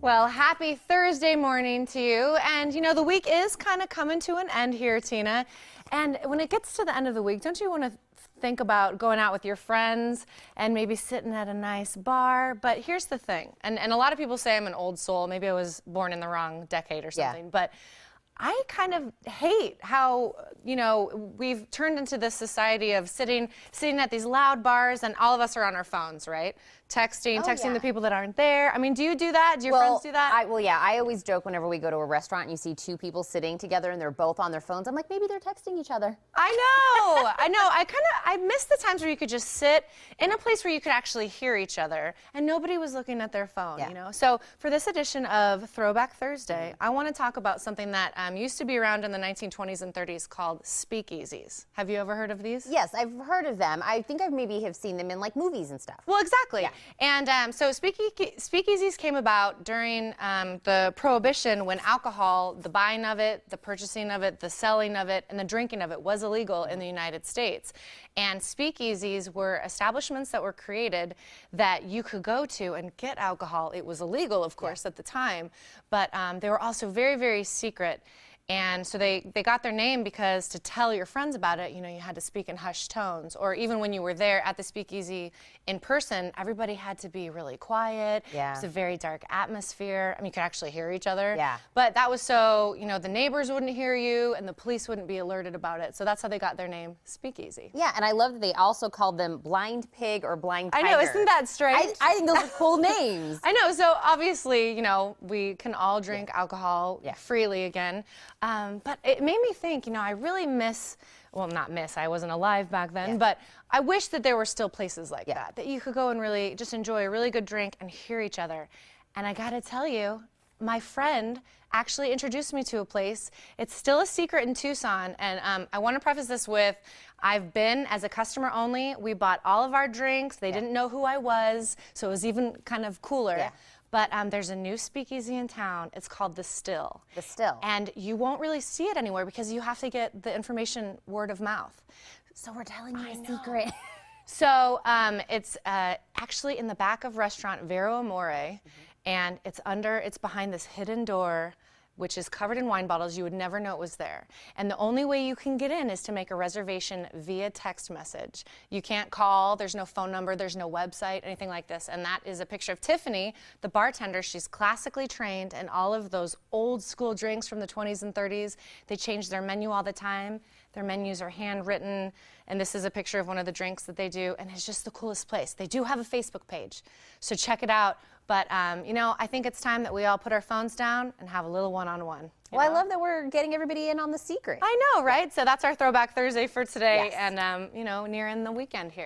Well, happy Thursday morning to you. And you know, the week is kind of coming to an end here, Tina. And when it gets to the end of the week, don't you want to think about going out with your friends and maybe sitting at a nice bar? But here's the thing, and a lot of people say I'm an old soul. Maybe I was born in the wrong decade or something. But I kind of hate how, you know, we've turned into this society of sitting at these loud bars, and all of us are on our phones, right? Texting the people that aren't there. I mean, do you do that? Do your friends do that? I always joke whenever we go to a restaurant and you see two people sitting together and they're both on their phones. I'm like, maybe they're texting each other. I know. I miss the times where you could just sit in a place where you could actually hear each other and nobody was looking at their phone, you know? So for this edition of Throwback Thursday, I want to talk about something that used to be around in the 1920s and 30s called speakeasies. Have you ever heard of these? Yes, I've heard of them. I think I maybe have seen them in like movies and stuff. Well, exactly. Yeah. And so speakeasies came about during the Prohibition, when alcohol, the buying of it, the purchasing of it, the selling of it, and the drinking of it was illegal in the United States. And speakeasies were establishments that were created that you could go to and get alcohol. It was illegal, of course, at the time, but they were also very, very secret. And so they got their name because to tell your friends about it, you know, you had to speak in hushed tones. Or even when you were there at the speakeasy in person, everybody had to be really quiet. Yeah. It was a very dark atmosphere. I mean, you could actually hear each other. Yeah. But that was so, you know, the neighbors wouldn't hear you and the police wouldn't be alerted about it. So that's how they got their name, speakeasy. Yeah, and I love that they also called them Blind Pig or Blind Tiger. I know, isn't that strange? I think those are cool names. I know, so obviously, you know, we can all drink alcohol freely again. But it made me think, you know, I really miss, well, not miss, I wasn't alive back then, but I wish that there were still places like that you could go and really just enjoy a really good drink and hear each other. And I gotta tell you, my friend actually introduced me to a place. It's still a secret in Tucson, and I want to preface this with, I've been as a customer only. We bought all of our drinks. They didn't know who I was, so it was even kind of cooler. Yeah. But there's a new speakeasy in town. It's called The Still. The Still. And you won't really see it anywhere because you have to get the information word of mouth. So we're telling you a secret. So it's actually in the back of restaurant Vero Amore, and it's behind this hidden door, which is covered in wine bottles. You would never know it was there. And the only way you can get in is to make a reservation via text message. You can't call, there's no phone number, there's no website, anything like this. And that is a picture of Tiffany, the bartender. She's classically trained in all of those old school drinks from the 20s and 30s. They change their menu all the time. Their menus are handwritten, and this is a picture of one of the drinks that they do, and it's just the coolest place. They do have a Facebook page, so check it out. But, you know, I think it's time that we all put our phones down and have a little one-on-one. Well, I love that we're getting everybody in on the secret. I know, right? So that's our Throwback Thursday for today, and, you know, nearing the weekend here.